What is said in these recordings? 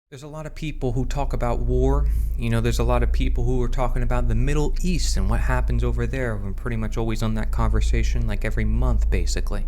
There's a lot of people who talk about war. There's a lot of people who are talking about the Middle East and what happens over there. We're pretty much always on that conversation like every month, basically.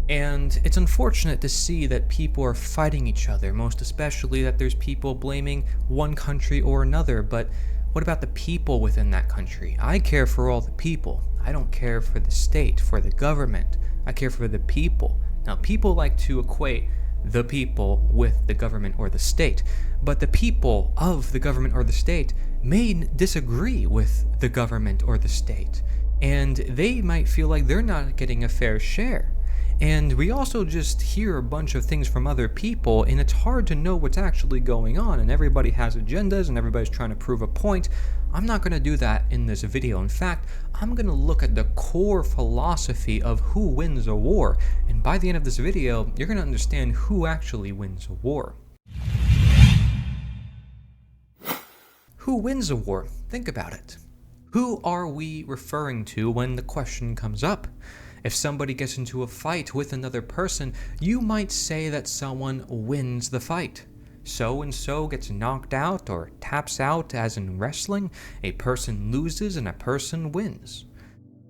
And it's unfortunate to see that people are fighting each other, most especially that there's people blaming one country or another. But what about the people within that country? I care for all the people. I don't care for the state, for the government. I care for the people. Now, people like to equate the people with the government or the state, but the people of the government or the state may disagree with the government or the state, and they might feel like they're not getting a fair share. And we also just hear a bunch of things from other people, and it's hard to know what's actually going on, and everybody has agendas, and everybody's trying to prove a point. I'm not going to do that in this video. In fact, I'm going to look at the core philosophy of who wins a war, and by the end of this video, you're going to understand who actually wins a war. Who wins a war? Think about it. Who are we referring to when the question comes up? If somebody gets into a fight with another person, you might say that someone wins the fight. So and so gets knocked out or taps out, as in wrestling, a person loses and a person wins.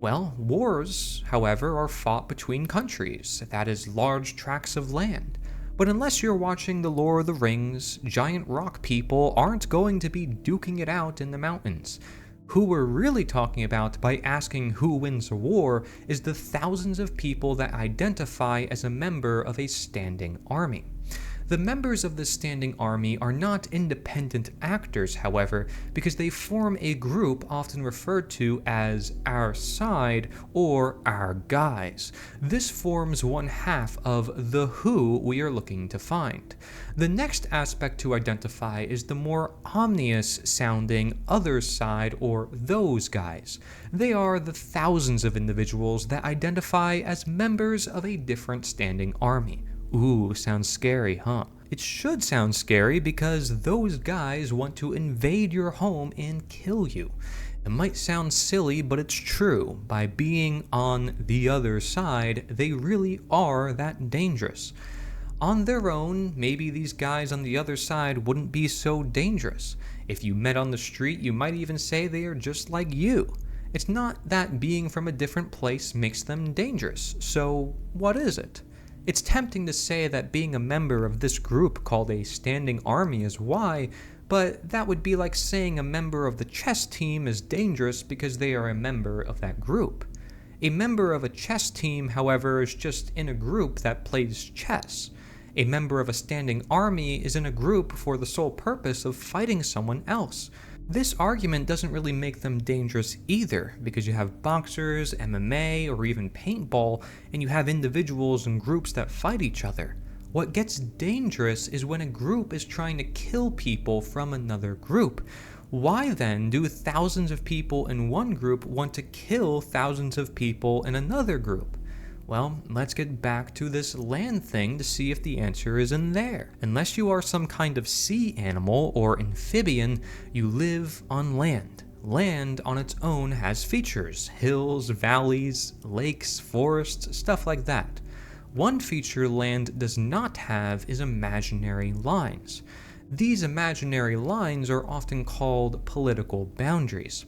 Well, wars, however, are fought between countries, that is, large tracts of land. But unless you're watching The Lord of the Rings, giant rock people aren't going to be duking it out in the mountains. Who we're really talking about by asking who wins a war is the thousands of people that identify as a member of a standing army. The members of the standing army are not independent actors, however, because they form a group often referred to as our side or our guys. This forms one half of the who we are looking to find. The next aspect to identify is the more ominous sounding other side or those guys. They are the thousands of individuals that identify as members of a different standing army. Ooh, sounds scary, huh? It should sound scary because those guys want to invade your home and kill you. It might sound silly, but it's true. By being on the other side, they really are that dangerous. On their own, maybe these guys on the other side wouldn't be so dangerous. If you met on the street, you might even say they are just like you. It's not that being from a different place makes them dangerous. So, what is it? It's tempting to say that being a member of this group called a standing army is why, but that would be like saying a member of the chess team is dangerous because they are a member of that group. A member of a chess team, however, is just in a group that plays chess. A member of a standing army is in a group for the sole purpose of fighting someone else. This argument doesn't really make them dangerous either, because you have boxers, MMA, or even paintball, and you have individuals and groups that fight each other. What gets dangerous is when a group is trying to kill people from another group. Why then do thousands of people in one group want to kill thousands of people in another group? Well, let's get back to this land thing to see if the answer is in there. Unless you are some kind of sea animal or amphibian, you live on land. Land on its own has features: hills, valleys, lakes, forests, stuff like that. One feature land does not have is imaginary lines. These imaginary lines are often called political boundaries.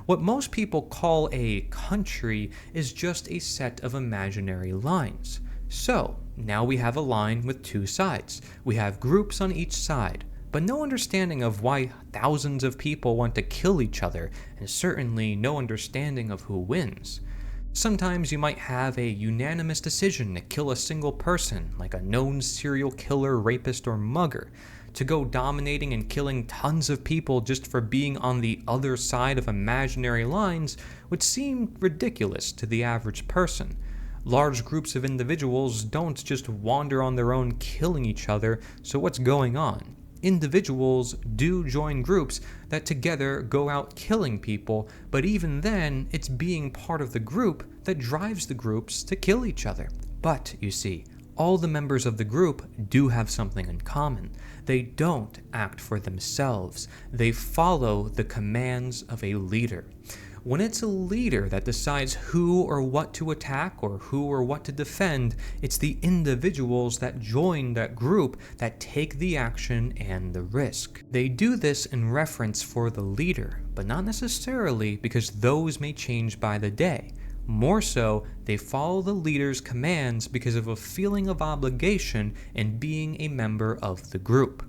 What most people call a country is just a set of imaginary lines. So, now we have a line with two sides. We have groups on each side, but no understanding of why thousands of people want to kill each other, and certainly no understanding of who wins. Sometimes you might have a unanimous decision to kill a single person, like a known serial killer, rapist, or mugger. To go dominating and killing tons of people just for being on the other side of imaginary lines would seem ridiculous to the average person. Large groups of individuals don't just wander on their own killing each other, so what's going on? Individuals do join groups that together go out killing people, but even then, it's being part of the group that drives the groups to kill each other. But, you see, all the members of the group do have something in common. They don't act for themselves. They follow the commands of a leader. When it's a leader that decides who or what to attack or who or what to defend, it's the individuals that join that group that take the action and the risk. They do this in reference for the leader, but not necessarily because those may change by the day. More so, they follow the leader's commands because of a feeling of obligation in being a member of the group.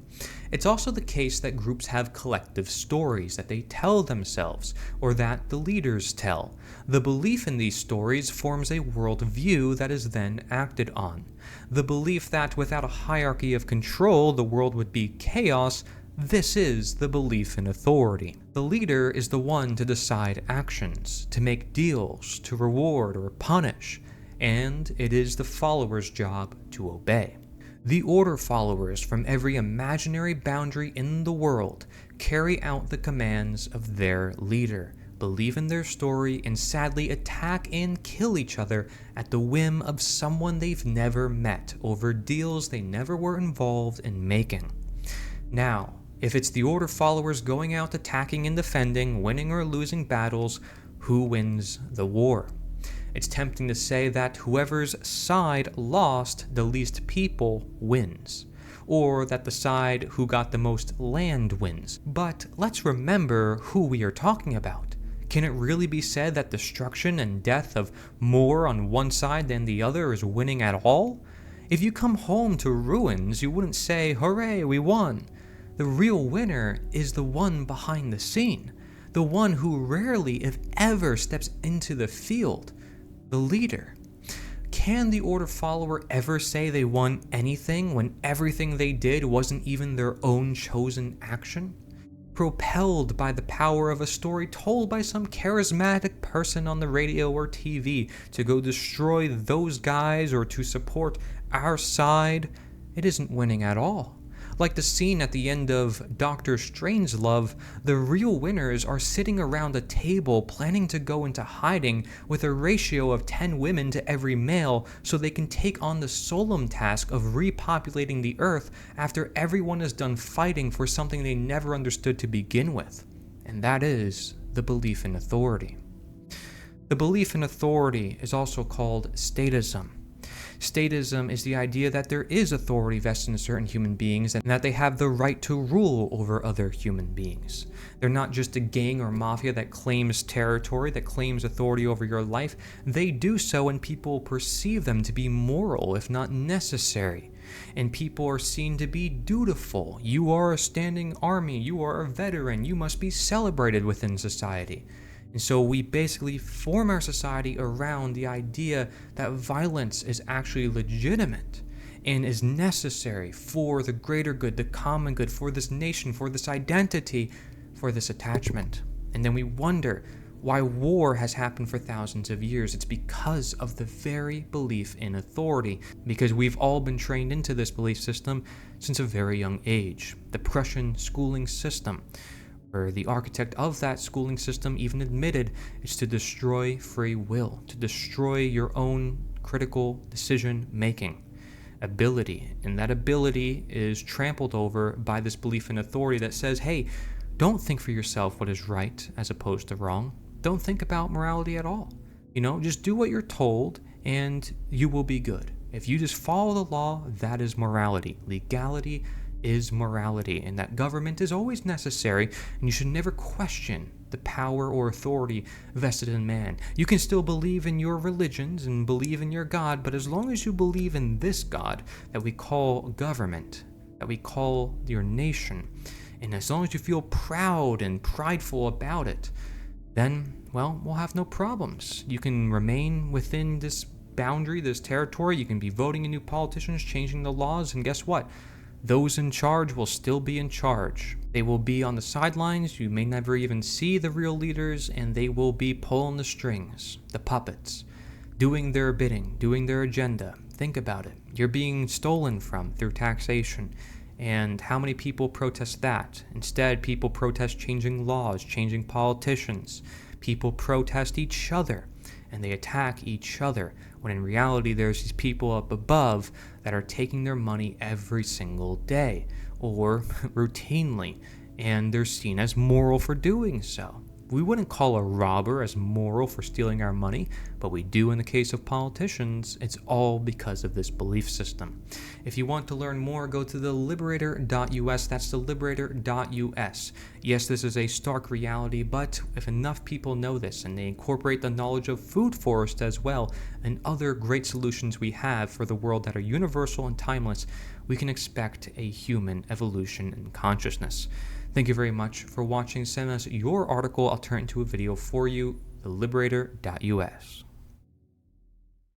It's also the case that groups have collective stories that they tell themselves, or that the leaders tell. The belief in these stories forms a worldview that is then acted on. The belief that without a hierarchy of control, the world would be chaos. This is the belief in authority. The leader is the one to decide actions, to make deals, to reward or punish, and it is the follower's job to obey. The order followers from every imaginary boundary in the world carry out the commands of their leader, believe in their story, and sadly attack and kill each other at the whim of someone they've never met over deals they never were involved in making. Now, if it's the order followers going out attacking and defending, winning or losing battles, who wins the war? It's tempting to say that whoever's side lost the least people wins, or that the side who got the most land wins. But let's remember who we are talking about. Can it really be said that destruction and death of more on one side than the other is winning at all? If you come home to ruins, you wouldn't say, "Hooray, we won." The real winner is the one behind the scene, the one who rarely, if ever, steps into the field, the leader. Can the order follower ever say they won anything when everything they did wasn't even their own chosen action? Propelled by the power of a story told by some charismatic person on the radio or TV to go destroy those guys or to support our side, it isn't winning at all. Like the scene at the end of Doctor Strangelove, the real winners are sitting around a table planning to go into hiding with a ratio of 10 women to every male so they can take on the solemn task of repopulating the earth after everyone is done fighting for something they never understood to begin with. And that is the belief in authority. The belief in authority is also called statism. Statism is the idea that there is authority vested in certain human beings and that they have the right to rule over other human beings. They're not just a gang or mafia that claims territory, that claims authority over your life. They do so and people perceive them to be moral, if not necessary. And people are seen to be dutiful. You are a standing army, you are a veteran, you must be celebrated within society. And so we basically form our society around the idea that violence is actually legitimate and is necessary for the greater good, the common good, for this nation, for this identity, for this attachment. And then we wonder why war has happened for thousands of years. It's because of the very belief in authority, because we've all been trained into this belief system since a very young age. The Prussian schooling system, where the architect of that schooling system even admitted it's to destroy free will, to destroy your own critical decision-making ability. And that ability is trampled over by this belief in authority that says, hey, don't think for yourself what is right as opposed to wrong. Don't think about morality at all. Just do what you're told and you will be good. If you just follow the law, that is morality. Legality is morality, and that government is always necessary, and you should never question the power or authority vested in man. You can still believe in your religions and believe in your God, but as long as you believe in this God that we call government, that we call your nation, and as long as you feel proud and prideful about it, then, well, we'll have no problems. You can remain within this boundary, this territory. You can be voting in new politicians, changing the laws, and guess what? Those in charge will still be in charge. They will be on the sidelines. You may never even see the real leaders, and they will be pulling the strings, the puppets, doing their bidding, doing their agenda. Think about it. You're being stolen from through taxation. And how many people protest that? Instead, people protest changing laws, changing politicians. People protest each other, and they attack each other, when in reality there's these people up above that are taking their money every single day, or routinely, and they're seen as moral for doing so. We wouldn't call a robber as moral for stealing our money, but we do in the case of politicians. It's all because of this belief system. If you want to learn more, go to theliberator.us. That's theliberator.us. Yes, this is a stark reality, but if enough people know this and they incorporate the knowledge of food forest as well and other great solutions we have for the world that are universal and timeless, we can expect a human evolution in consciousness. Thank you very much for watching. Send us your article. I'll turn it into a video for you, theliberator.us.